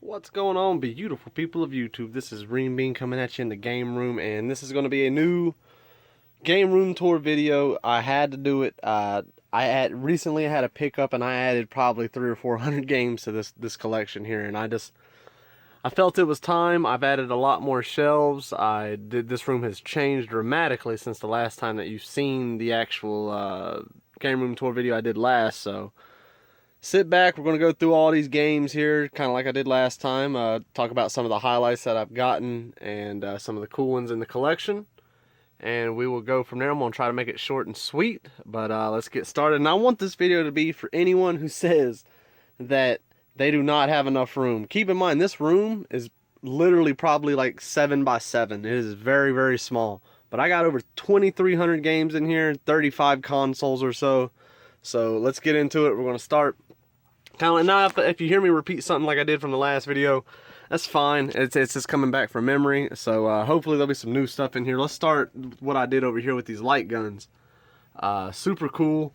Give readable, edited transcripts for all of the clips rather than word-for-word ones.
What's going on, beautiful people of YouTube? This is Reem Bean coming at you in the game room, and this is going to be a new game room tour video. I had to do it. Recently I had a pickup, and I added probably 300 or 400 games to this collection here, and I felt it was time. I've added a lot more shelves. This room has changed dramatically since the last time that you've seen the actual game room tour video I did last. So sit back, we're going to go through all these games here, kind of like I did last time, talk about some of the highlights that I've gotten and some of the cool ones in the collection, and we will go from there. I'm going to try to make it short and sweet, but let's get started. And I want this video to be for anyone who says that they do not have enough room. Keep in mind, this room is literally probably like 7 by 7. It is very, very small, but I got over 2,300 games in here, 35 consoles or so. So let's get into it. We're going to start. Kind of like, now, if you hear me repeat something like I did from the last video, that's fine. It's just coming back from memory. So hopefully there'll be some new stuff in here. Let's start what I did over here with these light guns. Super cool.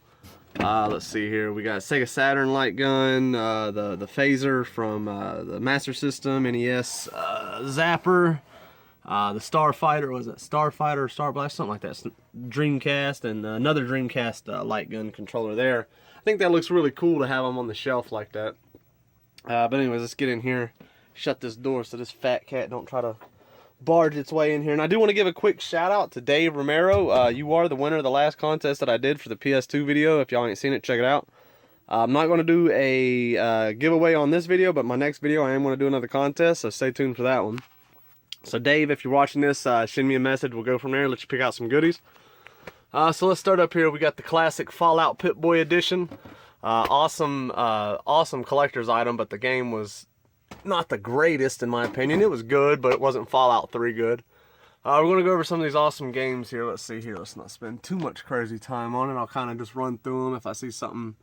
Let's see here. We got Sega Saturn light gun, the phaser from the Master System, NES, Zapper, the Starfighter, was it Starfighter, Star Blast, something like that. Dreamcast, and another Dreamcast light gun controller there. I think that looks really cool to have them on the shelf like that. But anyways, let's get in here. Shut this door so this fat cat don't try to barge its way in here. And I do want to give a quick shout out to Dave Romero. You are the winner of the last contest that I did for the PS2 video. If y'all ain't seen it, check it out. I'm not going to do a giveaway on this video, but my next video I am going to do another contest, so stay tuned for that one. So Dave, if you're watching this, send me a message. We'll go from there, let you pick out some goodies. So let's start up here. We got the classic Fallout Pip-Boy edition. Awesome collector's item, but the game was not the greatest in my opinion. It was good, but it wasn't Fallout 3 good. We're going to go over some of these awesome games here. Let's see here. Let's not spend too much crazy time on it. I'll kind of just run through them. If I see something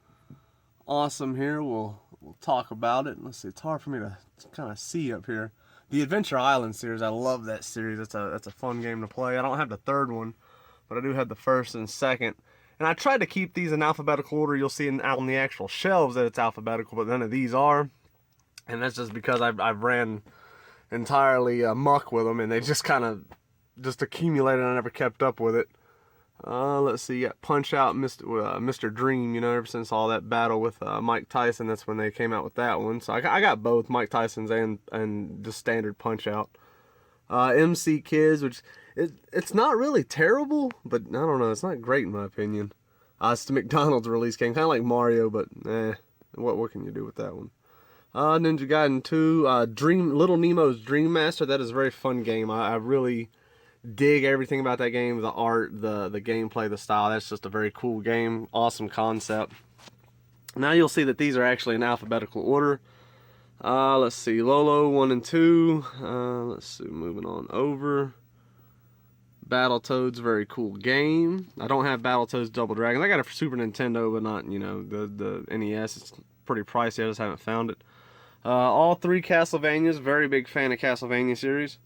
awesome here, we'll talk about it. Let's see. It's hard for me to kind of see up here. The Adventure Island series, I love that series. That's a fun game to play. I don't have the third one, but I do have the first and second. And I tried to keep these in alphabetical order. You'll see out on the actual shelves that it's alphabetical, but none of these are. And that's just because I've ran entirely muck with them, and they just kind of just accumulated. I never kept up with it. Let's see, you got Punch Out, Mr. Dream, you know, ever since all that battle with Mike Tyson, that's when they came out with that one. So I got both Mike Tyson's and the standard Punch Out. MC Kids, which it's not really terrible, but I don't know, it's not great in my opinion. It's the McDonald's release game, kind of like Mario, but what can you do with that one? Ninja Gaiden 2, Little Nemo's Dream Master. That is a very fun game. I really dig everything about that game, the art, the gameplay, the style. That's just a very cool game, awesome concept. Now you'll see that these are actually in alphabetical order. Let's see, Lolo 1 and 2. Let's see, moving on over. Battletoads, very cool game. I don't have Battletoads Double Dragon. I got it for Super Nintendo, but not, you know, the NES. It's pretty pricey. I just haven't found it. All 3 Castlevanias. Very big fan of Castlevania series.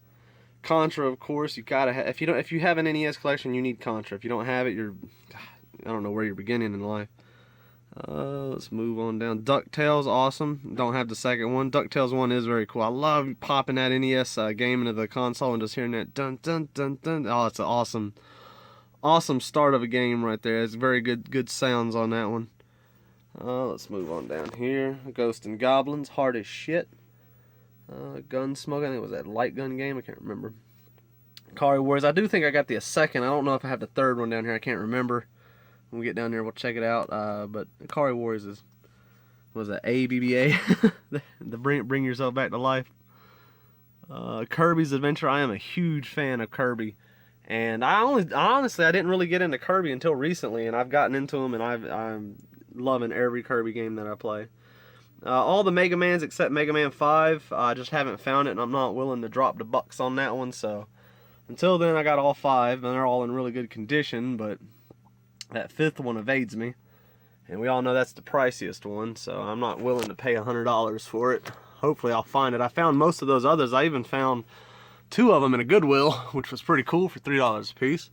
Contra, of course. You gotta have. If you have an NES collection, you need Contra. If you don't have it, I don't know where you're beginning in life. Let's move on down. DuckTales, awesome. Don't have the second one. DuckTales 1 is very cool. I love popping that NES game into the console and just hearing that dun dun dun dun. Oh, it's an awesome start of a game right there. It's very good sounds on that one. Let's move on down here. Ghosts and Goblins, hard as shit. Gunsmoke, I think it was that light gun game. I can't remember. Ikari Warriors. I do think I got the second. I don't know if I have the third one down here. I can't remember. When we get down there, we'll check it out. But Ikari Warriors is, what was that, ABBA? the bring yourself back to life. Kirby's Adventure. I am a huge fan of Kirby. And honestly, I didn't really get into Kirby until recently. And I've gotten into them, and I'm loving every Kirby game that I play. All the Mega Mans except Mega Man 5. I just haven't found it, and I'm not willing to drop the bucks on that one. So until then, I got all 5, and they're all in really good condition. But that 5th one evades me, and we all know that's the priciest one. So I'm not willing to pay $100 for it. Hopefully, I'll find it. I found most of those others. I even found 2 of them in a Goodwill, which was pretty cool for $3 a piece.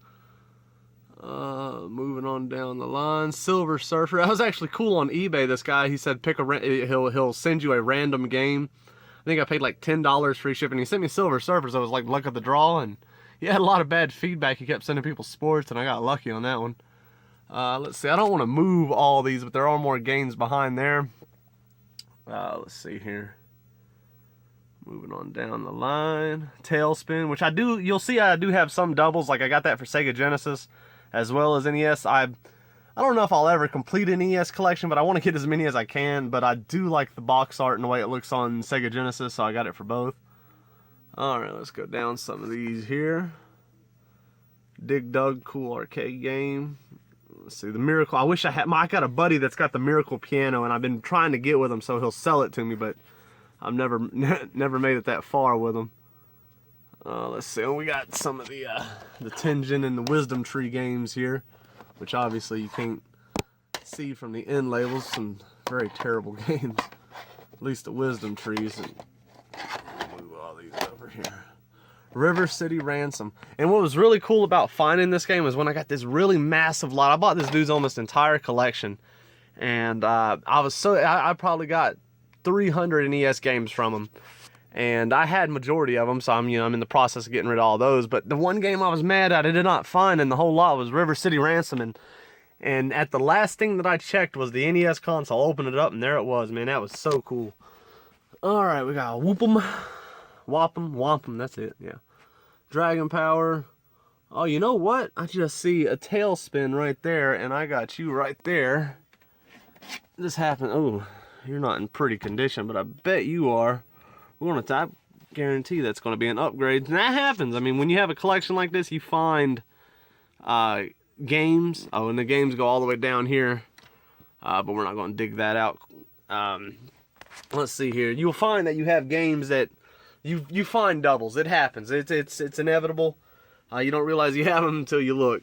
Moving on down the line, Silver Surfer. That was actually cool on eBay. This guy, he said, he'll send you a random game. I think I paid like $10 free shipping. He sent me Silver Surfer, so it was like luck of the draw, and he had a lot of bad feedback. He kept sending people sports, and I got lucky on that one. Let's see, I don't want to move all these, but there are more games behind there. Let's see here. Moving on down the line. Tailspin, which you'll see I do have some doubles, like I got that for Sega Genesis, as well as NES. I don't know if I'll ever complete an NES collection, but I want to get as many as I can, but I do like the box art and the way it looks on Sega Genesis, so I got it for both. Alright, let's go down some of these here. Dig Dug, cool arcade game. Let's see, the Miracle. I wish I had. I got a buddy that's got the Miracle piano, and I've been trying to get with him so he'll sell it to me, but I've never made it that far with him. Let's see. We got some of the Tengen and the Wisdom Tree games here, which obviously you can't see from the end labels. Some very terrible games. At least the Wisdom Trees. And move all these over here. River City Ransom. And what was really cool about finding this game was when I got this really massive lot. I bought this dude's almost entire collection, and I probably got 300 NES games from him, and I had majority of them, so I'm in the process of getting rid of all those. But the one game I was mad at, I did not find in the whole lot, was River City Ransom, and at the last thing that I checked was the NES console. I opened it up, and there it was, man. That was so cool. All right, we got Whoop'em. Wampum, that's it, yeah. Dragon Power. Oh, you know what? I just see a Tailspin right there, and I got you right there. This happened. Oh, you're not in pretty condition, but I bet you are. We're gonna type. Guarantee that's gonna be an upgrade. And that happens. I mean, when you have a collection like this, you find games. Oh, and the games go all the way down here. But we're not gonna dig that out. Let's see here. You'll find that you have games that you find doubles. It happens. It's inevitable. You don't realize you have them until you look.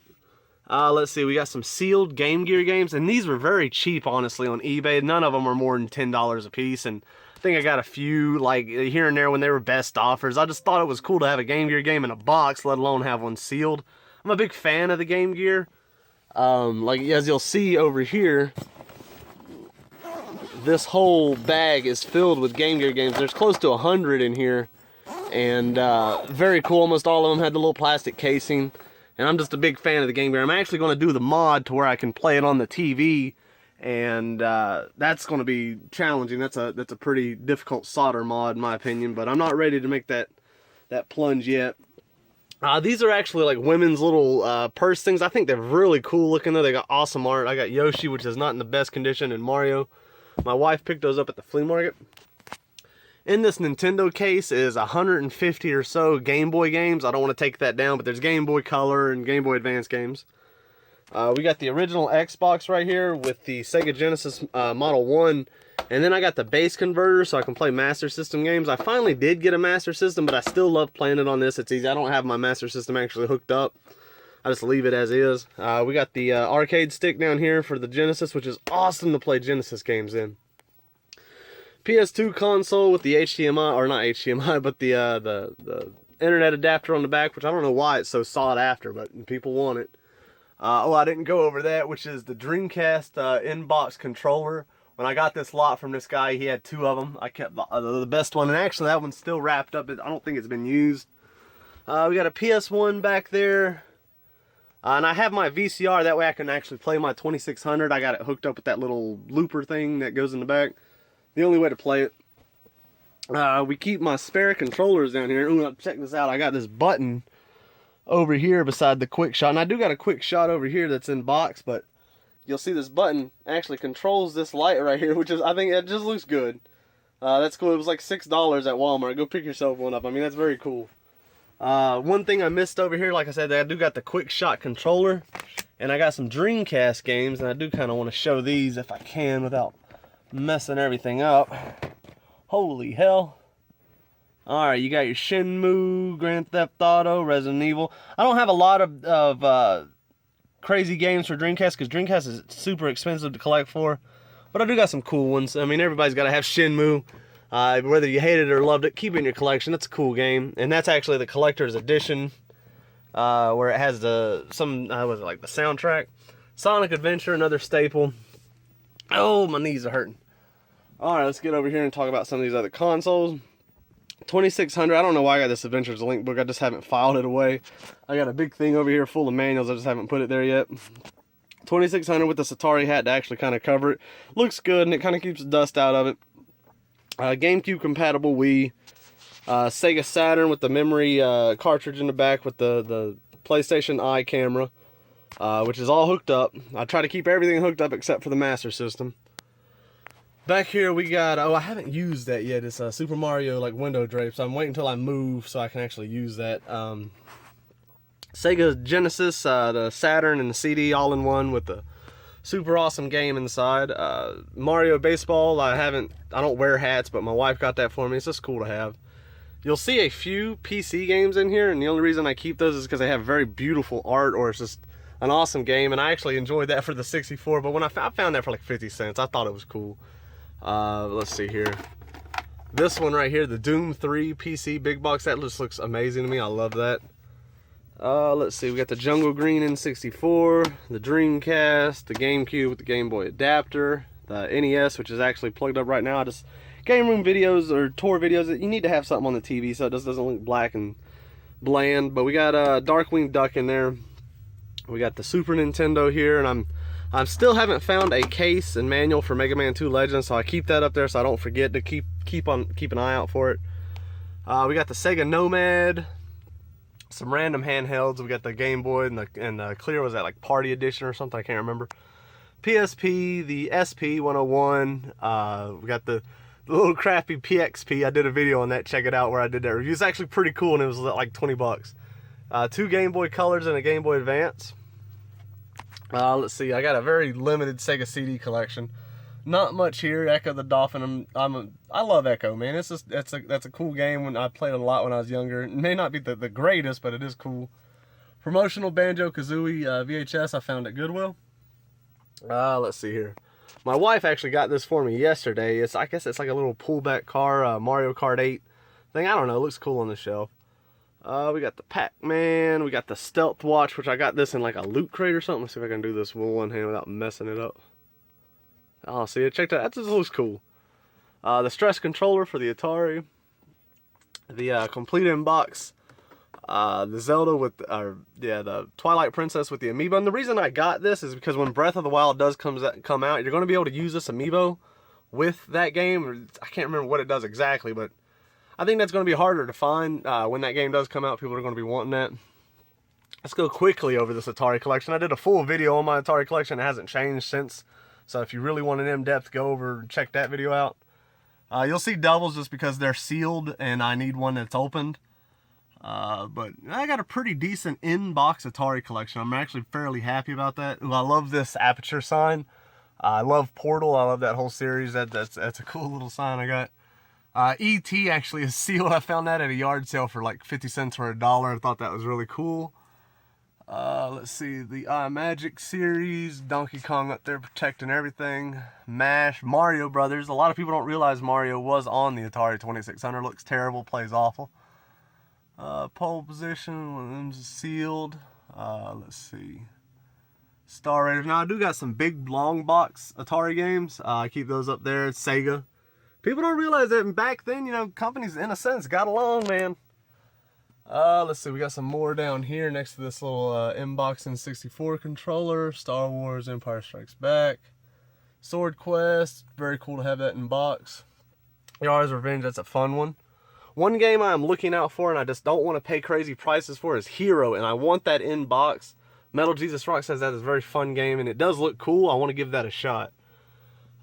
Let's see. We got some sealed Game Gear games, and these were very cheap, honestly, on eBay. None of them were more than $10 a piece, and I think I got a few like here and there when they were best offers. I just thought it was cool to have a Game Gear game in a box, let alone have one sealed. I'm a big fan of the Game Gear. Like as you'll see over here, this whole bag is filled with Game Gear games. There's close to 100 in here, and very cool. Almost all of them had the little plastic casing, and I'm just a big fan of the Game Gear. I'm actually going to do the mod to where I can play it on the TV, and that's going to be challenging. That's a pretty difficult solder mod in my opinion, but I'm not ready to make that plunge yet. These are actually like women's little purse things. I think they're really cool looking though. They got awesome art. I got Yoshi, which is not in the best condition, and Mario. My wife picked those up at the flea market. In this Nintendo case is 150 or so Game Boy games. I don't want to take that down, but there's Game Boy Color and Game Boy Advance games. We got the original Xbox right here with the Sega Genesis Model 1. And then I got the base converter so I can play Master System games. I finally did get a Master System, but I still love playing it on this. It's easy. I don't have my Master System actually hooked up. I just leave it as is. We got the arcade stick down here for the Genesis, which is awesome to play Genesis games in. PS2 console with the HDMI, or not HDMI, but the internet adapter on the back, which I don't know why it's so sought after, but people want it. I didn't go over that, which is the Dreamcast in-box controller. When I got this lot from this guy, he had 2 of them. I kept the best one, and actually that one's still wrapped up. I don't think it's been used. We got a PS1 back there. And I have my VCR, that way I can actually play my 2600. I got it hooked up with that little looper thing that goes in the back. The only way to play it. We keep my spare controllers down here. Ooh, check this out. I got this button over here beside the quick shot. And I do got a quick shot over here that's in box, but you'll see this button actually controls this light right here, which is, I think it just looks good. That's cool. It was like $6 at Walmart. Go pick yourself one up. I mean, that's very cool. One thing I missed over here, like I said, I do got the quick shot controller, and I got some Dreamcast games, and I do kind of want to show these if I can without messing everything up. Holy hell. Alright, you got your Shenmue, Grand Theft Auto, Resident Evil. I don't have a lot of crazy games for Dreamcast, because Dreamcast is super expensive to collect for, but I do got some cool ones. I mean, everybody's got to have Shenmue. Whether you hated it or loved it, keep it in your collection. It's a cool game, and that's actually the collector's edition, where it has the soundtrack. Sonic Adventure, another staple. Oh, my knees are hurting. All right, let's get over here and talk about some of these other consoles. 2600. I don't know why I got this Adventures Link book. I just haven't filed it away. I got a big thing over here full of manuals. I just haven't put it there yet. 2600 with this Atari hat to actually kind of cover it. Looks good, and it kind of keeps the dust out of it. GameCube compatible Wii. Sega Saturn with the memory cartridge in the back with the PlayStation Eye camera, which is all hooked up. I try to keep everything hooked up except for the Master System. Back here we got, oh, I haven't used that yet. It's a Super Mario like window drape, so I'm waiting until I move so I can actually use that. Sega Genesis, the Saturn and the CD all in one with the super awesome game inside. Mario Baseball, I don't wear hats, but my wife got that for me. It's just cool to have. You'll see a few PC games in here, and the only reason I keep those is because they have very beautiful art, or it's just an awesome game, and I actually enjoyed that for the 64, but when I found that for like 50 cents, I thought it was cool. Let's see here. This one right here, the Doom 3 PC big box, that just looks amazing to me. I love that. Let's see, we got the Jungle Green N64, the Dreamcast, the GameCube with the Game Boy adapter, the NES, which is actually plugged up right now. Game room videos or tour videos, you need to have something on the TV so it just doesn't look black and bland. But we got Darkwing Duck in there. We got the Super Nintendo here, and I'm still haven't found a case and manual for Mega Man 2 Legends, so I keep that up there so I don't forget to keep an eye out for it. We got the Sega Nomad, some random handhelds. We got the Game Boy and the clear, was that like Party Edition or something? I can't remember. PSP, the SP101. We got the little crappy PXP. I did a video on that. Check it out where I did that review. It's actually pretty cool, and it was like 20 bucks. 2 Game Boy Colors and a Game Boy Advance. Let's see. I got a very limited Sega CD collection. Not much here. Echo the Dolphin. I love Echo, man. That's a cool game. When I played it a lot when I was younger. It may not be the greatest, but it is cool. Promotional Banjo-Kazooie VHS. I found at Goodwill. Let's see here. My wife actually got this for me yesterday. I guess it's like a little pullback car, Mario Kart 8 thing. I don't know. It looks cool on the shelf. We got the Pac-Man. We got the Stealth Watch, which I got this in like a loot crate or something. Let's see if I can do this with one hand without messing it up. Oh, see, check that. That just looks cool. The Stress Controller for the Atari. The complete inbox. The Zelda with, the Twilight Princess with the amiibo. And the reason I got this is because when Breath of the Wild does come out, you're going to be able to use this amiibo with that game. I can't remember what it does exactly, but I think that's going to be harder to find when that game does come out. People are going to be wanting that. Let's go quickly over this Atari collection. I did a full video on my Atari collection. It hasn't changed since. So if you really want an in-depth, go over and check that video out. You'll see doubles just because they're sealed and I need one that's opened. But I got a pretty decent in-box Atari collection. I'm actually fairly happy about that. I love this Aperture sign. I love Portal. I love that whole series. That's a cool little sign I got. E.T. actually is sealed. I found that at a yard sale for like 50 cents or $1. I thought that was really cool. Let's see, the Magic series, Donkey Kong up there protecting everything, MASH, Mario Brothers. A lot of people don't realize Mario was on the Atari 2600. Looks terrible, plays awful. Pole Position, one of them's sealed. Let's see, Star Raiders. Now I do got some big long box Atari games. I keep those up there. It's Sega. People don't realize that back then, you know, companies in a sense got along, man. Let's see, we got some more down here next to this little Inbox N64 controller. Star Wars Empire Strikes Back. Sword Quest, very cool to have that in box. Yara's Revenge, that's a fun one. One game I'm looking out for and I just don't want to pay crazy prices for is Hero, and I want that in box. Metal Jesus Rock says that is a very fun game and it does look cool. I want to give that a shot.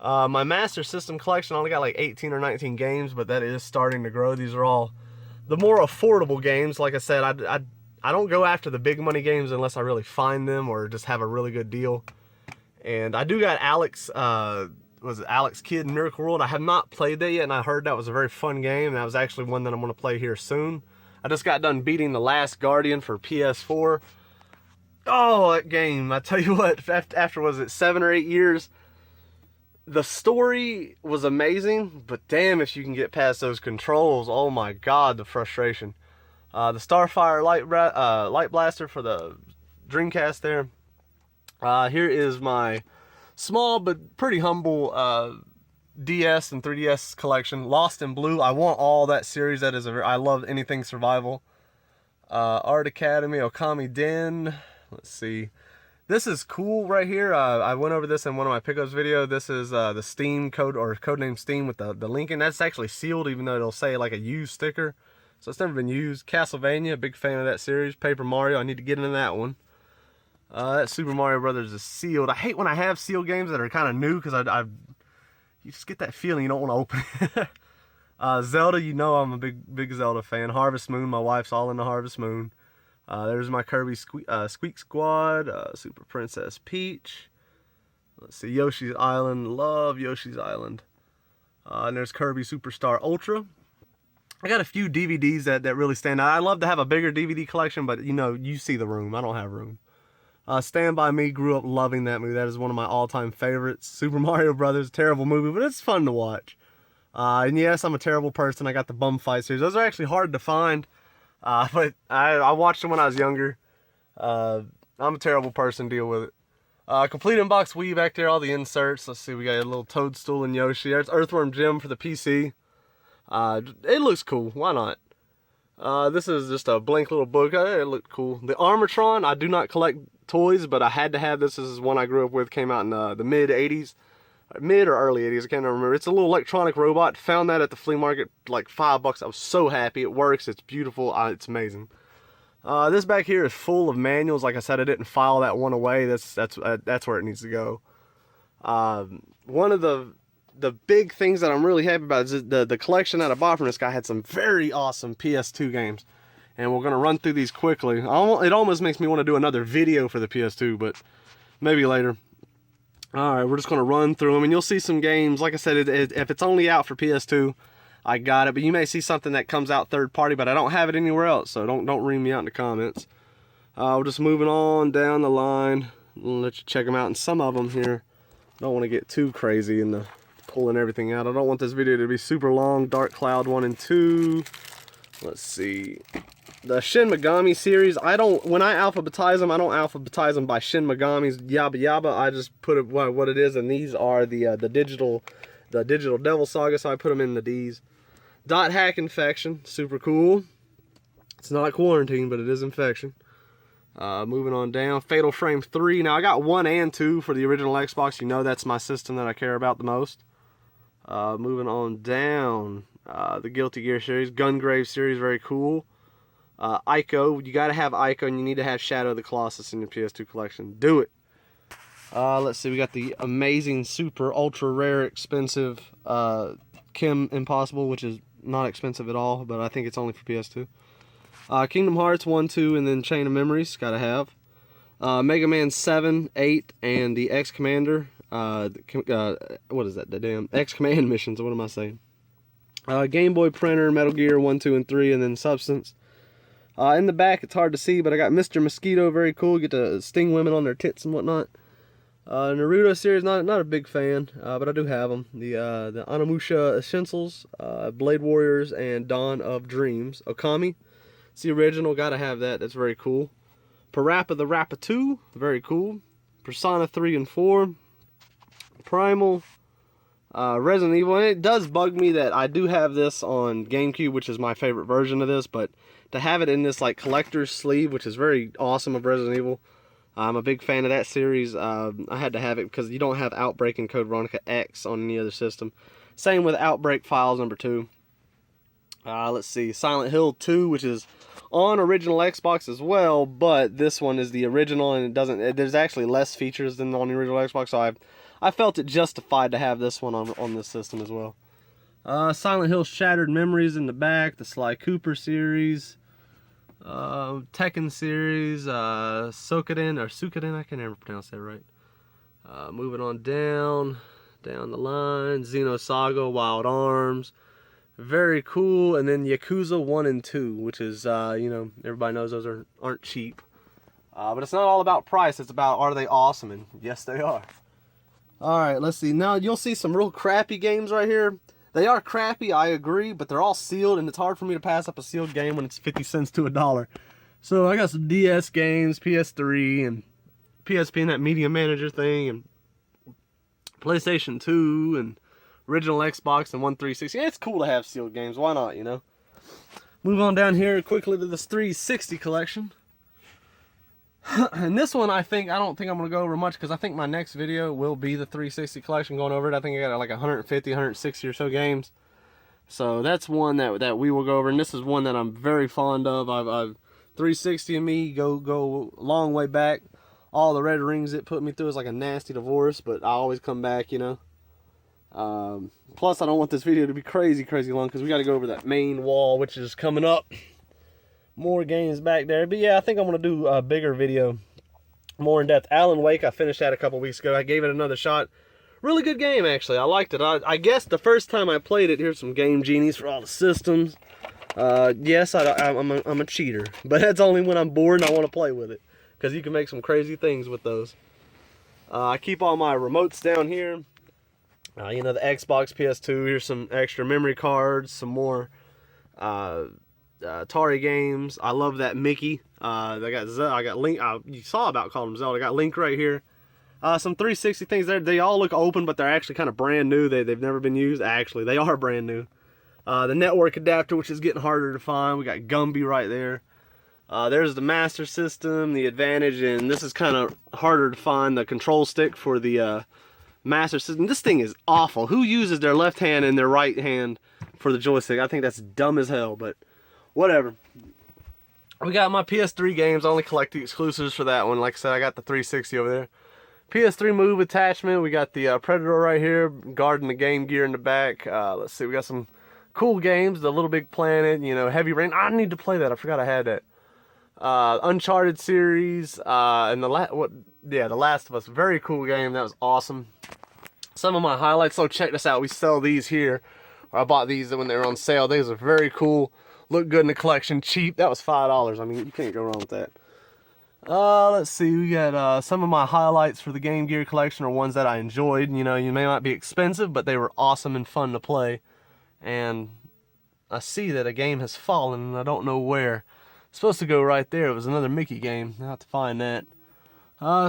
My Master System collection, I only got like 18 or 19 games, but that is starting to grow. These are all the more affordable games. Like I said, I don't go after the big money games unless I really find them or just have a really good deal. And I do got Alex, was it Alex Kidd in Miracle World? I have not played that yet, and I heard that was a very fun game. That was actually one that I'm going to play here soon. I just got done beating The Last Guardian for PS4. Oh, that game, I tell you what, after was it 7 or 8 years, the story was amazing, but damn if you can get past those controls. Oh my god, the frustration. The Starfire Light Blaster for the Dreamcast there. Here is my small but pretty humble DS and 3DS collection. Lost in Blue. I want all that series. That is I love anything survival. Art Academy, Okami Den. Let's see. This is cool right here. I went over this in one of my pickups video. This is the Steam code, or codename Steam, with the Lincoln. That's actually sealed, even though it'll say like a used sticker. So it's never been used. Castlevania, big fan of that series. Paper Mario, I need to get into that one. That Super Mario Brothers is sealed. I hate when I have sealed games that are kind of new, because you just get that feeling you don't want to open it. Zelda, you know I'm a big Zelda fan. Harvest Moon, my wife's all into Harvest Moon. There's my Kirby Squeak Squad, Super Princess Peach. Let's see, Yoshi's Island, love Yoshi's Island. And there's Kirby Superstar Ultra. I got a few DVDs that really stand out. I'd love to have a bigger DVD collection, but you know, you see the room. I don't have room. Stand By Me, grew up loving that movie. That is one of my all-time favorites. Super Mario Brothers, terrible movie, but it's fun to watch. And yes, I'm a terrible person. I got the Bum Fight series. Those are actually hard to find, but I watched them when I was younger. I'm a terrible person, deal with it. Complete Inbox Wii back there, all the inserts. Let's see, we got a little Toadstool and Yoshi. There's Earthworm Jim for the PC. It looks cool. Why not? This is just a blank little book. It looked cool. The Armatron, I do not collect toys, but I had to have this. This is one I grew up with. Came out in the mid 80s. Mid or early 80s, I can't remember. It's a little electronic robot. Found that at the flea market, like $5. I was so happy. It works. It's beautiful. It's amazing. This back here is full of manuals. Like I said, I didn't file that one away. That's where it needs to go. One of the big things that I'm really happy about is the collection that I bought from this guy had some very awesome PS2 games. And we're going to run through these quickly. It almost makes me want to do another video for the PS2, but maybe later. Alright, we're just going to run through them, and you'll see some games. Like I said, if it's only out for PS2, I got it. But you may see something that comes out third party, but I don't have it anywhere else, so don't ream me out in the comments. We're just moving on down the line. I'll let you check them out, and some of them here, don't want to get too crazy in the pulling everything out. I don't want this video to be super long. Dark Cloud 1 and 2. Let's see. The Shin Megami series, when I alphabetize them, I don't alphabetize them by Shin Megami's yabba yabba. I just put it what it is, and these are the digital Devil Saga, so I put them in the D's. Dot Hack Infection, super cool. It's not Quarantine, but it is Infection. Moving on down, Fatal Frame 3. Now I got 1 and 2 for the original Xbox. You know that's my system that I care about the most. Moving on down, the Guilty Gear series, Gungrave series, very cool. Ico, you gotta have Ico, and you need to have Shadow of the Colossus in your PS2 collection. Do it. Let's see, we got the amazing, super, ultra rare, expensive Kim Impossible, which is not expensive at all, but I think it's only for PS2. Kingdom Hearts 1, 2, and then Chain of Memories, gotta have. Mega Man 7, 8, and the X Commander. What is that? The damn X Command missions, what am I saying? Game Boy Printer, Metal Gear 1, 2, and 3, and then Substance. In the back, it's hard to see, but I got Mr. Mosquito, very cool. Get to sting women on their tits and whatnot. Naruto series, not a big fan, but I do have them. The Onimusha Essentials, Blade Warriors, and Dawn of Dreams. Okami, it's the original, gotta have that. That's very cool. Parappa the Rappa 2, very cool. Persona 3 and 4. Primal. Resident Evil, and it does bug me that I do have this on GameCube, which is my favorite version of this, but to have it in this like collector's sleeve, which is very awesome, of Resident Evil, I'm a big fan of that series. I had to have it because you don't have Outbreak and Code Veronica X on any other system. Same with Outbreak Files number 2. Let's see, Silent Hill 2, which is on original Xbox as well, but this one is the original, and there's actually less features than on the original Xbox, so I felt it justified to have this one on this system as well. Silent Hill Shattered Memories in the back, the Sly Cooper series, Tekken series, Suikoden, I can never pronounce that right. Moving on down the line, Xenosaga, Wild Arms, very cool, and then Yakuza 1 and 2, which is, everybody knows those aren't cheap. But it's not all about price, it's about are they awesome, and yes they are. Alright, let's see. Now, you'll see some real crappy games right here. They are crappy, I agree, but they're all sealed, and it's hard for me to pass up a sealed game when it's 50 cents to $1. So, I got some DS games, PS3, and PSP, and that Media Manager thing, and PlayStation 2, and original Xbox and one 360. Yeah, it's cool to have sealed games. Why not, you know? Move on down here quickly to this 360 collection. And this one, I don't think I'm going to go over much because I think my next video will be the 360 collection going over it. I think I got like 150, 160 or so games. So that's one that we will go over. And this is one that I'm very fond of. I've 360 and me go a long way back. All the red rings it put me through is like a nasty divorce, but I always come back, you know. Plus, I don't want this video to be crazy long because we got to go over that main wall, which is coming up. More games back there. But yeah, I think I'm going to do a bigger video, more in depth. Alan Wake, I finished that a couple weeks ago. I gave it another shot. Really good game, actually. I liked it. I guess the first time I played it, here's some Game Genies for all the systems. Yes, I'm a cheater, but that's only when I'm bored and I want to play with it, because you can make some crazy things with those. I keep all my remotes down here. You know, the Xbox, PS2. Here's some extra memory cards, some more Atari games. I love that Mickey. I got Link. You saw about calling him Zelda. I got Link right here. Some 360 things there. They all look open, but they're actually kind of brand new. They've never been used. Actually, they are brand new. The network adapter, which is getting harder to find. We got Gumby right there. There's the Master System, the Advantage, and this is kind of harder to find, the control stick for the Master System. This thing is awful. Who uses their left hand and their right hand for the joystick? I think that's dumb as hell, but whatever. We got my PS3 games. I only collect the exclusives for that one. Like I said, I got the 360 over there. PS3 Move attachment. We got the Predator right here, guarding the Game Gear in the back. Let's see, we got some cool games. The Little Big Planet, you know, Heavy Rain. I need to play that. I forgot I had that. Uncharted series, and the Last of Us. Very cool game. That was awesome. Some of my highlights. So check this out. We sell these here. I bought these when they were on sale. These are very cool. Look good in the collection. Cheap. That was $5. I mean, you can't go wrong with that. Let's see. We got some of my highlights for the Game Gear collection are ones that I enjoyed. You know, you may not be expensive, but they were awesome and fun to play. And I see that a game has fallen, and I don't know where. It's supposed to go right there. It was another Mickey game. I'll have to find that.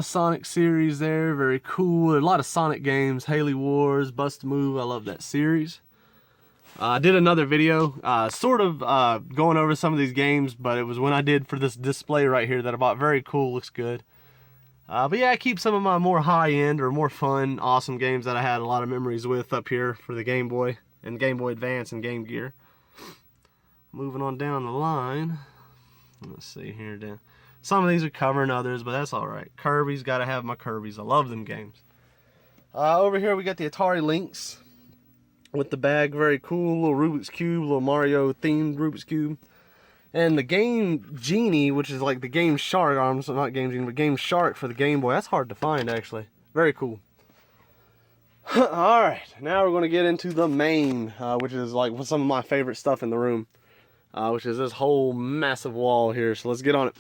Sonic series there. Very cool. A lot of Sonic games. Haley Wars, Bust a Move. I love that series. I did another video, sort of going over some of these games, but it was when I did for this display right here that I bought. Very cool. Looks good. But yeah, I keep some of my more high-end or more fun, awesome games that I had a lot of memories with up here for the Game Boy and Game Boy Advance and Game Gear. Moving on down the line. Let's see here. Down. Some of these are covering others, but that's alright. Kirby's, got to have my Kirby's. I love them games. Over here we got the Atari Lynx with the bag. Very cool. Little Rubik's Cube, little Mario themed Rubik's Cube. And the Game Genie, which is like the Game Shark arms, so not Game Genie, but Game Shark for the Game Boy. That's hard to find, actually. Very cool. Alright, now we're going to get into the main, which is like some of my favorite stuff in the room. Which is this whole massive wall here. So let's get on it.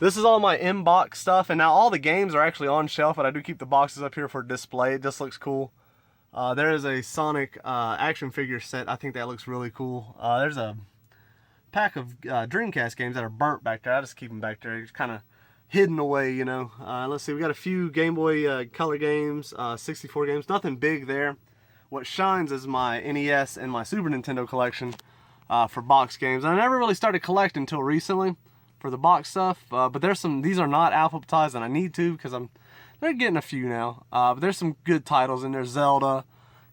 This is all my in-box stuff, and now all the games are actually on shelf, but I do keep the boxes up here for display. It just looks cool. There is a Sonic action figure set. I think that looks really cool. There's a pack of Dreamcast games that are burnt back there. I just keep them back there. It's kind of hidden away, you know. Let's see. We got a few Game Boy Color games, 64 games. Nothing big there. What shines is my NES and my Super Nintendo collection. For box games. I never really started collecting until recently for the box stuff, but there's some, these are not alphabetized and I need to because they're getting a few now, but there's some good titles in there. Zelda,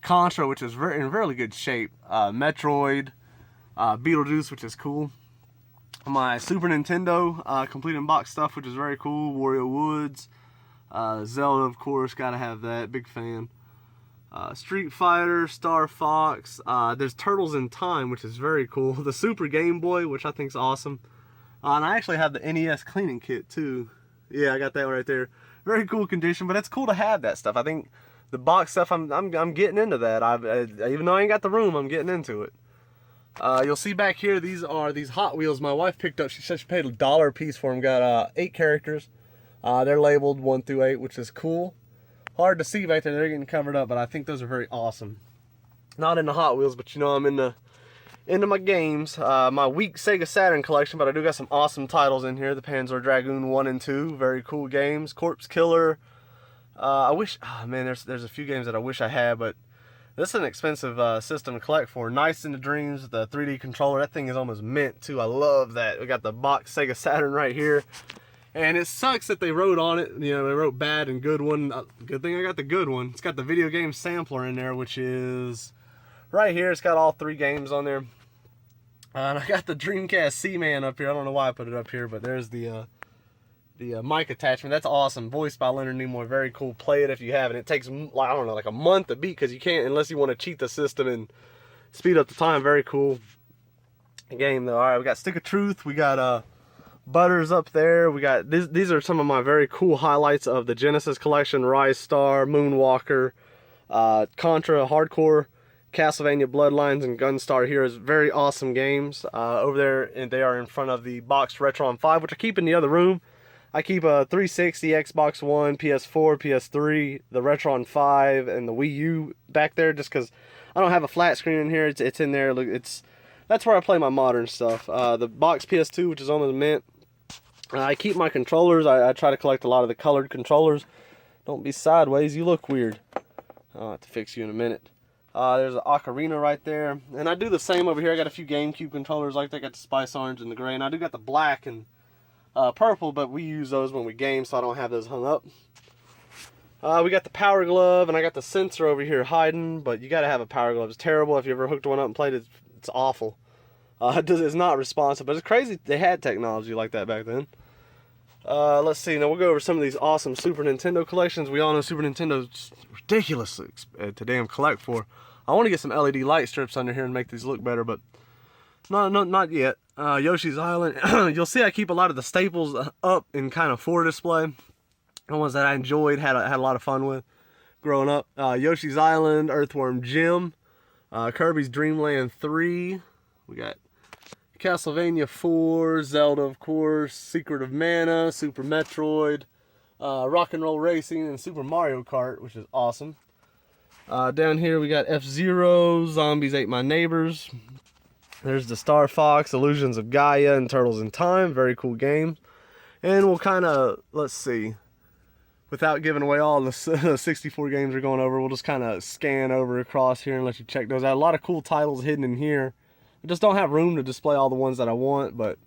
Contra, which is in really good shape, Metroid, Beetlejuice, which is cool. My Super Nintendo complete in box stuff, which is very cool. Wario Woods, Zelda, of course, gotta have that, big fan. Street Fighter, Star Fox, there's Turtles in Time, which is very cool. The Super Game Boy, which I think is awesome. And I actually have the NES cleaning kit too. Yeah, I got that right there. Very cool condition, but it's cool to have that stuff. I think the box stuff, I'm getting into that. Even though I ain't got the room, I'm getting into it. You'll see back here, these are these Hot Wheels my wife picked up. She said she paid $1 a piece for them. Got 8 characters. They're labeled 1 through 8, which is cool. Hard to see back there, they're getting covered up, but I think those are very awesome. Not into Hot Wheels, but you know I'm into my games. My weak Sega Saturn collection, but I do got some awesome titles in here. The Panzer Dragoon 1 and 2, very cool games. Corpse Killer. I wish, oh man, there's a few games that I wish I had, but This is an expensive system to collect for. Nice in the Dreams, the 3D controller. That thing is almost mint too. I love that. We got the box Sega Saturn right here. And it sucks that they wrote on it, you know, they wrote bad and good one. Good thing I got the good one. It's got the video game sampler in there, which is right here. It's got all 3 games on there. And I got the Dreamcast Seaman up here. I don't know why I put it up here, but there's the mic attachment. That's awesome. Voiced by Leonard Nimoy. Very cool. Play it if you haven't. It takes, like, I don't know, like a month to beat because you can't unless you want to cheat the system and speed up the time. Very cool game though. All right, we got Stick of Truth. We got Butters up there. We got these are some of my very cool highlights of the Genesis collection: Rise Star, Moonwalker, Contra, Hardcore, Castlevania Bloodlines, and Gunstar Heroes. Very awesome games over there, and they are in front of the boxed Retron 5, which I keep in the other room. I keep a 360, Xbox One, PS4, PS3, the Retron 5, and the Wii U back there, just because I don't have a flat screen in here. It's in there. Look, that's where I play my modern stuff. The box PS2, which is almost mint. I keep my controllers. I try to collect a lot of the colored controllers. Don't be sideways, you look weird. I'll have to fix you in a minute. There's an Ocarina right there. And I do the same over here. I got a few GameCube controllers like that. I got the Spice Orange and the gray. And I do got the black and purple, but we use those when we game, so I don't have those hung up. We got the Power Glove, and I got the sensor over here hiding, but you got to have a Power Glove. It's terrible. If you ever hooked one up and played it, it's awful. It's not responsive, but it's crazy they had technology like that back then. Let's see, now we'll go over some of these awesome Super Nintendo collections. We all know Super Nintendo's ridiculous to damn collect for. I want to get some LED light strips under here and make these look better, but not yet. Yoshi's Island. You'll see I keep a lot of the staples up in kind of for display. The ones that I enjoyed, had a lot of fun with growing up. Yoshi's Island, Earthworm Jim, Kirby's Dream Land 3. We got Castlevania 4, Zelda, of course, Secret of Mana, Super Metroid, Rock and Roll Racing, and Super Mario Kart, which is awesome. Down here we got F-Zero, Zombies Ate My Neighbors. There's the Star Fox, Illusions of Gaia, and Turtles in Time. Very cool games. And we'll kind of, let's see, without giving away all the 64 games we're going over, we'll just kind of scan over across here and let you check those out. A lot of cool titles hidden in here. I just don't have room to display all the ones that I want, but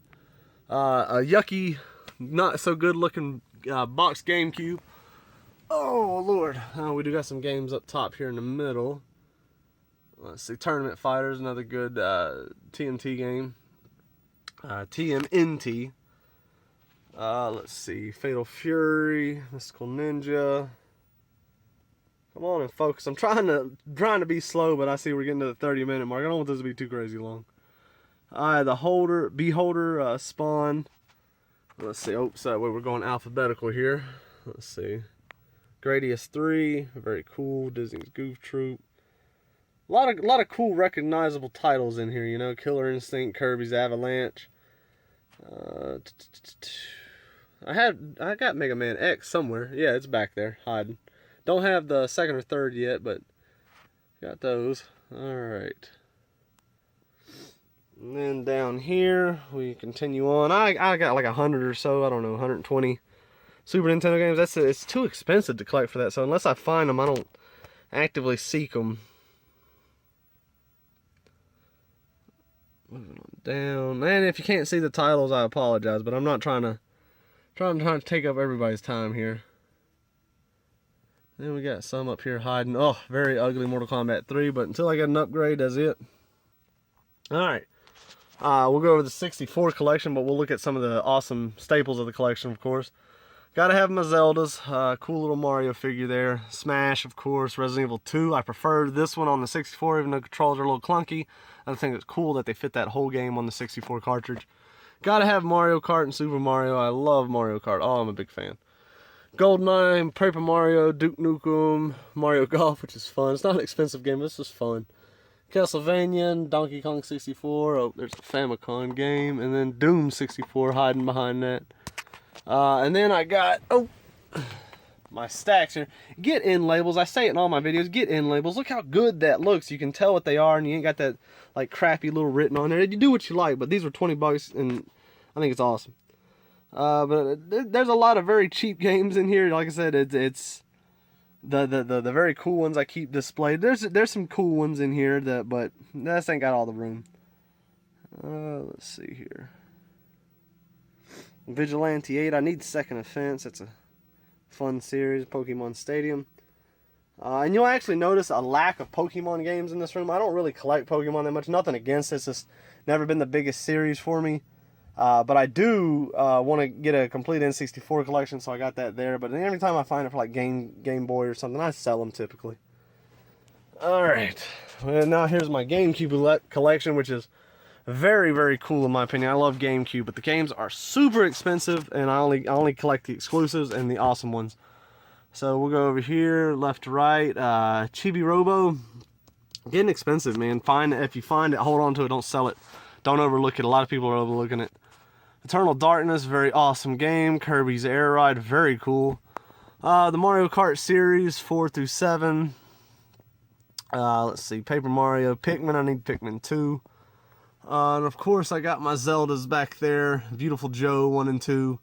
a yucky, not so good looking box GameCube. Oh Lord, we do got some games up top here in the middle. Let's see, Tournament Fighters, another good TMT game. TMNT. Let's see, Fatal Fury, Mystical Ninja. Come on and focus. I'm trying to be slow, but I see we're getting to the 30-minute mark. I don't want this to be too crazy long. The Beholder, Spawn. Let's see. Oh, so we're going alphabetical here. Let's see. Gradius 3, very cool. Disney's Goof Troop. A lot of cool recognizable titles in here. You know, Killer Instinct, Kirby's Avalanche. I got Mega Man X somewhere. Yeah, it's back there hiding. Don't have the second or third yet, but got those. Alright. And then down here, we continue on. I got like 100 or so, I don't know, 120 Super Nintendo games. It's too expensive to collect for that, so unless I find them, I don't actively seek them. Moving on down. And if you can't see the titles, I apologize, but I'm not trying to take up everybody's time here. Then we got some up here hiding. Oh, very ugly Mortal Kombat 3, but until I get an upgrade, that's it. Alright. We'll go over the 64 collection, but we'll look at some of the awesome staples of the collection, of course. Gotta have my Zeldas. Cool little Mario figure there. Smash, of course. Resident Evil 2. I prefer this one on the 64, even though the controls are a little clunky. I think it's cool that they fit that whole game on the 64 cartridge. Gotta have Mario Kart and Super Mario. I love Mario Kart. Oh, I'm a big fan. GoldenEye, Paper Mario, Duke Nukem, Mario Golf, which is fun. It's not an expensive game, but it's just fun. Castlevania, Donkey Kong 64. Oh, there's a Famicom game. And then Doom 64 hiding behind that. And then I got, my stacks here. Get in labels. I say it in all my videos. Get in labels. Look how good that looks. You can tell what they are, and you ain't got that like crappy little written on there. You do what you like, but these were 20 bucks, and I think it's awesome. But there's a lot of very cheap games in here. Like I said, it's The very cool ones I keep displayed. There's some cool ones in here but this ain't got all the room. Let's see here. Vigilante 8. I need Second Offense. It's a fun series. Pokemon Stadium. And you'll actually notice a lack of Pokemon games in this room. I don't really collect Pokemon that much. Nothing against it. It's just never been the biggest series for me. But I do want to get a complete N64 collection, so I got that there. But every time I find it for like Game Boy or something, I sell them typically. Alright. Well, now here's my GameCube collection, which is very, very cool in my opinion. I love GameCube, but the games are super expensive, and I only collect the exclusives and the awesome ones. So we'll go over here, left to right. Chibi Robo, getting expensive, man. If you find it, hold on to it. Don't sell it. Don't overlook it. A lot of people are overlooking it. Eternal Darkness, very awesome game. Kirby's Air Ride, very cool. The Mario Kart series, 4 through 7. Let's see, Paper Mario, Pikmin. I need Pikmin 2. And of course, I got my Zeldas back there. Beautiful Joe 1 and 2.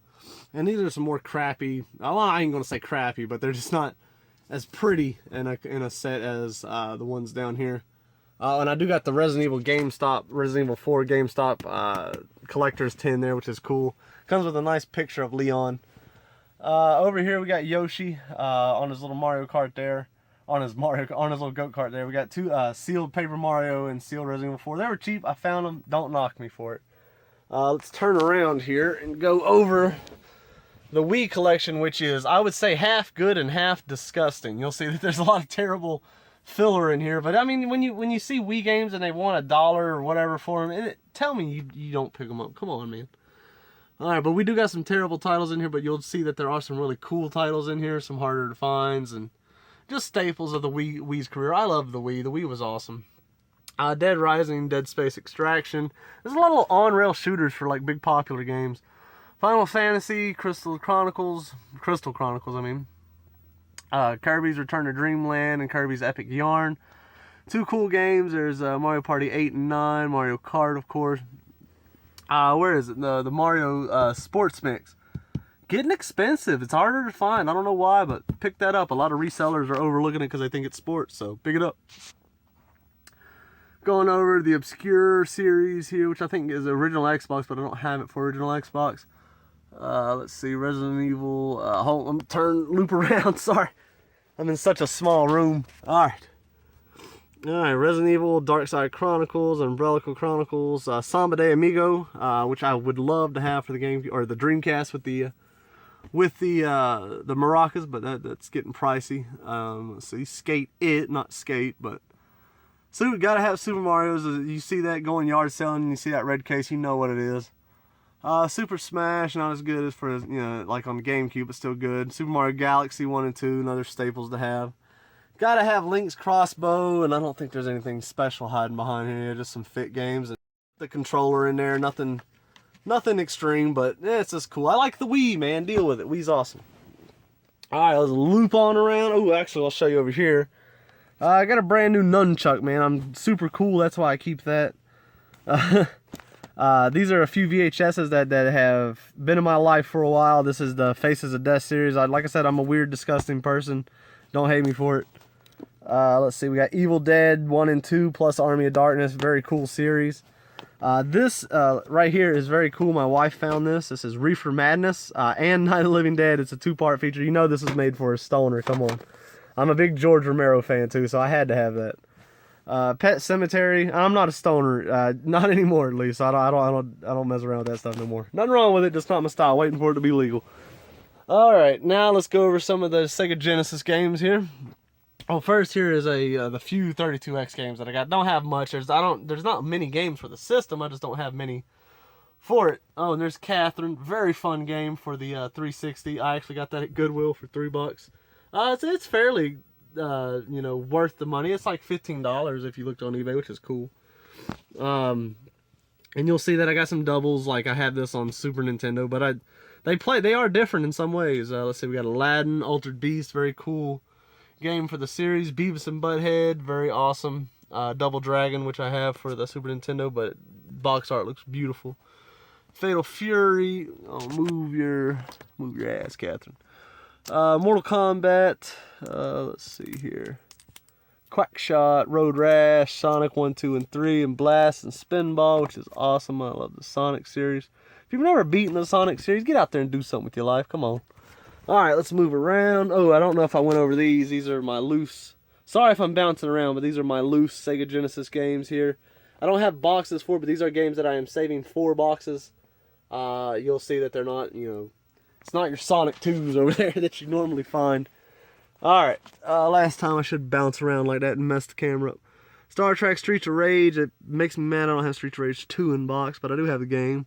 And these are some more crappy. Well, I ain't gonna say crappy, but they're just not as pretty in a set as the ones down here. And I do got the Resident Evil 4 GameStop collector's tin there, which is cool. Comes with a nice picture of Leon. Over here we got Yoshi on his little Mario Kart there. On his little goat kart there. We got two sealed Paper Mario and sealed Resident Evil 4. They were cheap. I found them. Don't knock me for it. Let's turn around here and go over the Wii collection, which is, I would say, half good and half disgusting. You'll see that there's a lot of terrible filler in here. But I mean, when you see Wii games and they want $1 or whatever for them, tell me you don't pick them up. Come on, man. All right, but we do got some terrible titles in here, but you'll see that there are some really cool titles in here, some harder to find, and just staples of the Wii's career. I love the Wii. The Wii was awesome. Dead Rising, Dead Space Extraction. There's a lot of on-rail shooters for like big popular games. Final Fantasy, Crystal Chronicles, I mean. Kirby's Return to Dreamland and Kirby's Epic Yarn. Two cool games. There's Mario Party 8 and 9, Mario Kart, of course. Where is it? The Mario Sports Mix. Getting expensive. It's harder to find. I don't know why, but pick that up. A lot of resellers are overlooking it because they think it's sports, so pick it up. Going over the Obscure series here, which I think is original Xbox, but I don't have it for original Xbox. Let's see, Resident Evil. Hold on, loop around. Sorry, I'm in such a small room. All right, Resident Evil, Dark Side Chronicles, Umbrella Chronicles, Samba de Amigo, which I would love to have for the game or the Dreamcast with the maracas, but that's getting pricey. Let's see, Skate It, not Skate, but so we gotta have Super Mario's. You see that going yard selling, and you see that red case, you know what it is. Super Smash, not as good as for, like on the GameCube, but still good. Super Mario Galaxy 1 and 2, another staples to have. Gotta have Link's Crossbow, and I don't think there's anything special hiding behind here. Just some fit games and the controller in there. Nothing extreme, but it's just cool. I like the Wii, man. Deal with it. Wii's awesome. All right, let's loop on around. Oh, actually, I'll show you over here. I got a brand new nunchuck, man. I'm super cool. That's why I keep that. These are a few VHSs that have been in my life for a while. This is the Faces of Death series. Like I said, I'm a weird, disgusting person. Don't hate me for it. Let's see. We got Evil Dead 1 and 2 plus Army of Darkness. Very cool series. This right here is very cool. My wife found this. This is Reefer Madness and Night of the Living Dead. It's a two-part feature. You know this is made for a stoner. Come on. I'm a big George Romero fan too, so I had to have that. Pet Cemetery. I'm not a stoner, not anymore at least. I don't mess around with that stuff no more. Nothing wrong with it, just not my style. Waiting for it to be legal. All right, now let's go over some of the Sega Genesis games here. Oh, first here is the few 32X games that I got. Don't have much. There's not many games for the system. I just don't have many for it. Oh, and there's Catherine. Very fun game for the 360. I actually got that at Goodwill for $3. It's fairly worth the money. It's like $15 if you looked on eBay, which is cool. And you'll see that I got some doubles. Like I have this on Super Nintendo, but they are different in some ways. Let's see, we got Aladdin, Altered Beast, very cool game for the series. Beavis and Butthead, very awesome. Double Dragon, which I have for the Super Nintendo, but box art looks beautiful. Fatal Fury. Oh, move your ass, Catherine. Mortal Kombat. Let's see here. Quackshot, Road Rash, Sonic 1, 2, and 3, and Blast and Spinball, which is awesome. I love the Sonic series. If you've never beaten the Sonic series, get out there and do something with your life. Come on. Alright, let's move around. Oh, I don't know if I went over these. These are my loose. Sorry if I'm bouncing around, but these are my loose Sega Genesis games here. I don't have boxes for, but these are games that I am saving for boxes. You'll see that they're not, you know, it's not your Sonic 2s over there that you normally find. Alright, last time I should bounce around like that and mess the camera up. Star Trek Streets of Rage. It makes me mad I don't have Streets of Rage 2 in box, but I do have the game.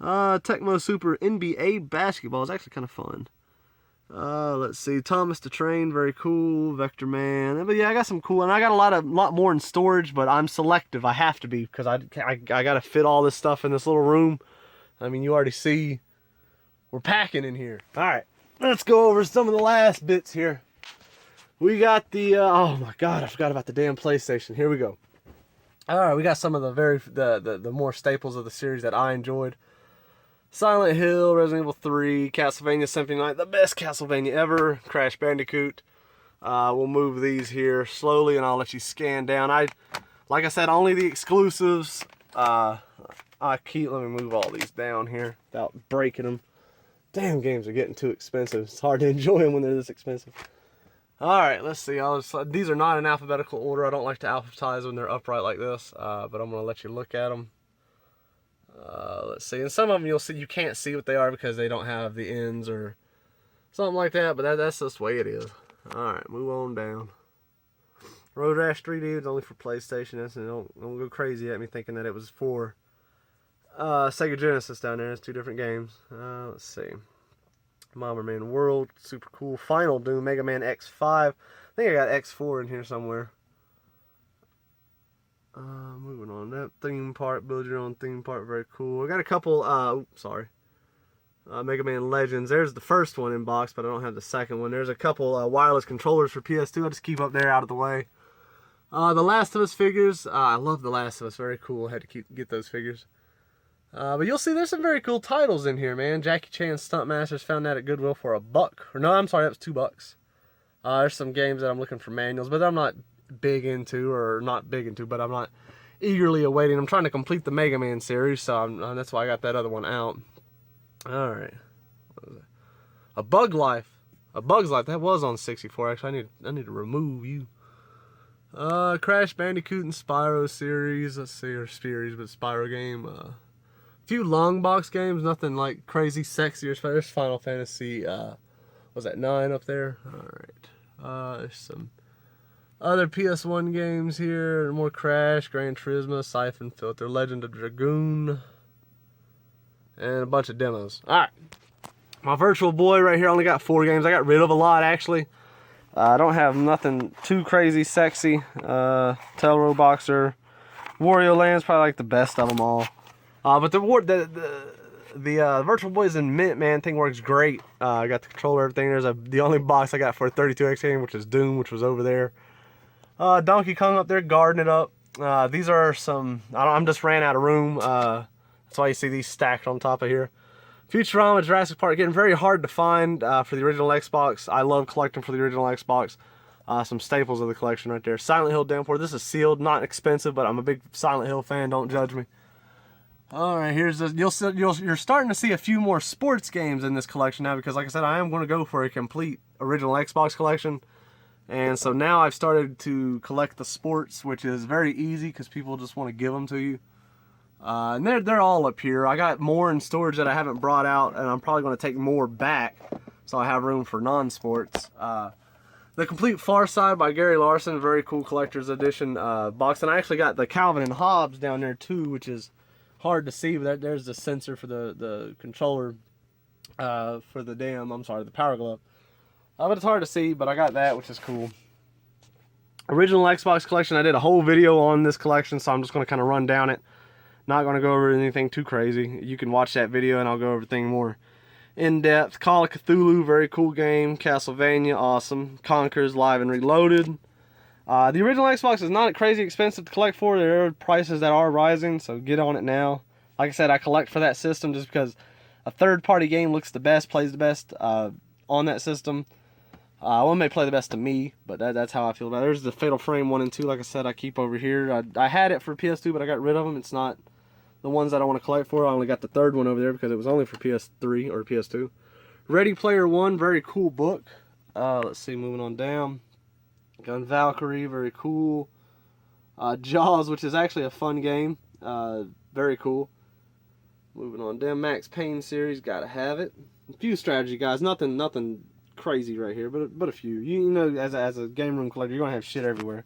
Tecmo Super NBA Basketball is actually kind of fun. Let's see, Thomas the Train, very cool. Vector Man, but yeah, I got some cool, and I got a lot more in storage, but I'm selective. I have to be because I got to fit all this stuff in this little room. I mean, you already see we're packing in here. All right, let's go over some of the last bits here. We got the oh my God, I forgot about the damn PlayStation. Here we go. All right, we got some of the more staples of the series that I enjoyed. Silent Hill, Resident Evil 3, Castlevania Symphony Night, the best Castlevania ever, Crash Bandicoot. We'll move these here slowly and I'll let you scan down. Like I said, only the exclusives. Let me move all these down here without breaking them. Damn, games are getting too expensive. It's hard to enjoy them when they're this expensive. Alright, let's see. These are not in alphabetical order. I don't like to alphabetize when they're upright like this, but I'm going to let you look at them. Let's see, and some of them you'll see you can't see what they are because they don't have the ends or something like that, but that's just the way it is. Alright, move on down. Road Rash 3D is only for PlayStation. Don't go crazy at me thinking that it was for Sega Genesis down there. It's two different games. Let's see. Bomberman World, super cool. Final Doom, Mega Man X5. I think I got X4 in here somewhere. Moving on, that theme park, build your own theme park, very cool. I got a couple, Mega Man Legends. There's the first one in box, but I don't have the second one. There's a couple wireless controllers for PS2. I'll just keep up there out of the way. The Last of Us figures. I love The Last of Us, very cool. Had to get those figures. But you'll see there's some very cool titles in here, man. Jackie Chan Stunt Masters, found that at Goodwill for $1. Or no, I'm sorry, that was $2. There's some games that I'm looking for manuals, but I'm not big into, but I'm not eagerly awaiting. I'm trying to complete the Mega Man series, so that's why I got that other one out. Alright. A Bug's Life, that was on 64, actually. I need to remove you. Crash Bandicoot and Spyro series, let's see, or series, but Spyro game. A few long box games, nothing like crazy sexy or there's Final Fantasy, was that 9 up there? Alright. There's some other PS1 games here, more Crash, Gran Turismo, Siphon Filter, Legend of Dragoon, and a bunch of demos. Alright, my Virtual Boy right here, only got 4 games. I got rid of a lot, actually. I don't have nothing too crazy sexy. Telro Boxer, Wario Land's probably like the best of them all. But the Virtual Boy's in mint, man. Thing works great. I got the controller, everything. There's the only box I got for a 32X game, which is Doom, which was over there. Donkey Kong up there, guarding it up. These are some, I'm just ran out of room. That's why you see these stacked on top of here. Futurama, Jurassic Park, getting very hard to find for the original Xbox. I love collecting for the original Xbox. Some staples of the collection right there. Silent Hill Downpour. This is sealed, not expensive, but I'm a big Silent Hill fan. Don't judge me. All right, here's this. You're starting to see a few more sports games in this collection now because, like I said, I am going to go for a complete original Xbox collection. And so now I've started to collect the sports, which is very easy because people just want to give them to you. And they're all up here. I got more in storage that I haven't brought out, and I'm probably going to take more back so I have room for non-sports. The Complete Far Side by Gary Larson, very cool collector's edition box. And I actually got the Calvin and Hobbes down there too, which is hard to see, but there's the sensor for the controller for the Power Glove. But it's hard to see, but I got that, which is cool. Original Xbox collection, I did a whole video on this collection, so I'm just going to kind of run down it. Not going to go over anything too crazy. You can watch that video and I'll go over everything more in depth. Call of Cthulhu, very cool game. Castlevania, awesome. Conker's Live and Reloaded. The original Xbox is not crazy expensive to collect for. There are prices that are rising, so get on it now. Like I said, I collect for that system just because a third-party game looks the best, plays the best. on that system. One may play the best to me, but that's how I feel about it. There's the Fatal Frame 1 and 2, like I said, I keep over here. I had it for PS2, but I got rid of them. It's not the ones that I want to collect for. I only got the third one over there because it was only for PS3 or PS2. Ready Player One, very cool book. Let's see, moving on down. Gun Valkyrie, very cool. Jaws, which is actually a fun game. Very cool. Moving on down, Max Payne series, gotta have it. A few strategy guys, nothing crazy right here, but a few. You know, as a game room collector, you're gonna have shit everywhere.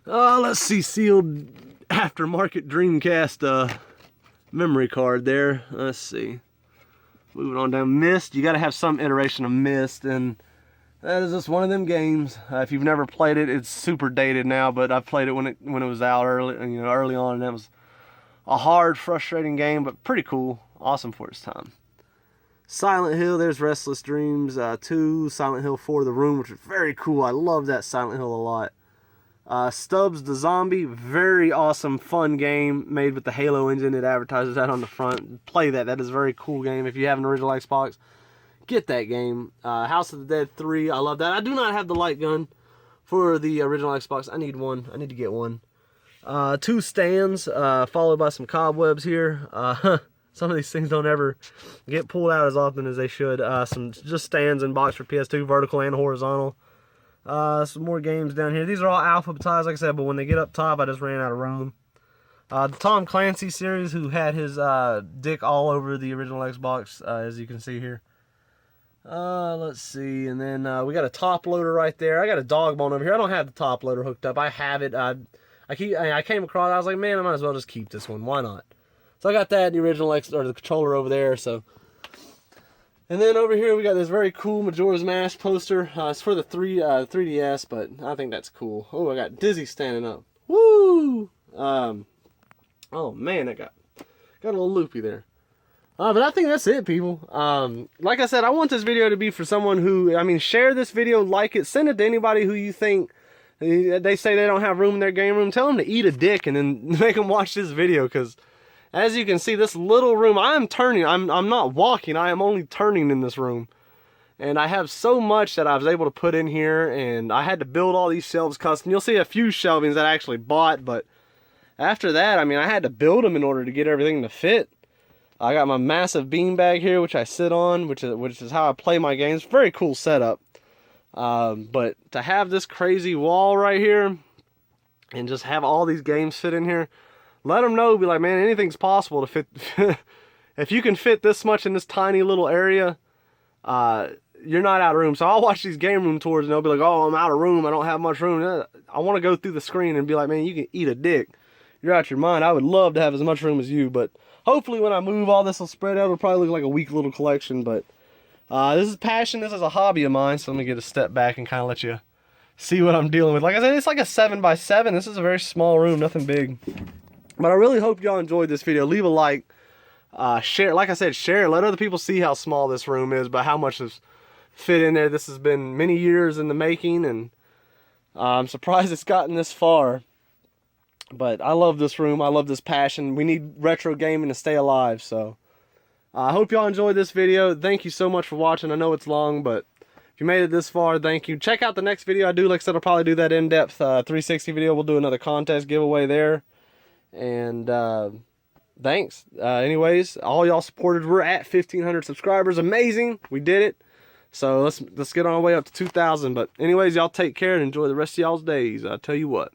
Let's see, sealed aftermarket Dreamcast memory card there. Let's see. Moving on down, Myst. You gotta have some iteration of Myst, and that is just one of them games. If you've never played it, it's super dated now, but I played it when it was out early on, and that was a hard, frustrating game, but pretty cool. Awesome for its time. Silent Hill, there's Restless Dreams 2, Silent Hill 4, The Room, which is very cool. I love that Silent Hill a lot. Stubbs the Zombie, very awesome, fun game made with the Halo engine. It advertises that on the front. Play that. That is a very cool game. If you have an original Xbox, get that game. House of the Dead 3, I love that. I do not have the light gun for the original Xbox. I need one. I need to get one. 2 stands, followed by some cobwebs here. Some of these things don't ever get pulled out as often as they should. Some just stands in box for PS2, vertical and horizontal. Some more games down here. These are all alphabetized, like I said, but when they get up top, I just ran out of room. The Tom Clancy series, who had his dick all over the original Xbox, as you can see here. Let's see, and then we got a top loader right there. I got a dog bone over here. I don't have the top loader hooked up. I have it. I came across. I was like, man, I might as well just keep this one. Why not? So I got that, the original the controller over there. So, and then over here we got this very cool Majora's Mask poster. It's for the 3DS, but I think that's cool. Oh, I got Dizzy standing up. Woo! Oh man, I got a little loopy there. But I think that's it, people. Like I said, I want this video to be for someone who, share this video, like it, send it to anybody who you think, they say they don't have room in their game room. Tell them to eat a dick and then make them watch this video, because as you can see, this little room, I'm turning, I'm not walking, I am only turning in this room. And I have so much that I was able to put in here, and I had to build all these shelves custom. You'll see a few shelvings that I actually bought, but after that, I had to build them in order to get everything to fit. I got my massive beanbag here, which I sit on, which is how I play my games. Very cool setup. But to have this crazy wall right here, and just have all these games fit in here, let them know, be like, man, anything's possible to fit. If you can fit this much in this tiny little area, you're not out of room. So I'll watch these game room tours, and they'll be like, oh, I'm out of room, I don't have much room. I want to go through the screen and be like, man, you can eat a dick. You're out your mind. I would love to have as much room as you, but hopefully when I move, all this will spread out. It'll probably look like a weak little collection, but this is passion. This is a hobby of mine, so let me get a step back and kind of let you see what I'm dealing with. Like I said, it's like a 7x7. This is a very small room, nothing big. But I really hope y'all enjoyed this video. Leave a like, share. Like I said, share. Let other people see how small this room is, but how much is fit in there. This has been many years in the making, and I'm surprised it's gotten this far. But I love this room. I love this passion. We need retro gaming to stay alive. So I hope y'all enjoyed this video. Thank you so much for watching. I know it's long, but if you made it this far, thank you. Check out the next video I do. Like I said, I'll probably do that in-depth 360 video. We'll do another contest giveaway there. And thanks. Anyways, all y'all supported. We're at 1,500 subscribers. Amazing. We did it. So let's get on our way up to 2,000. But anyways, y'all take care and enjoy the rest of y'all's days. I'll tell you what.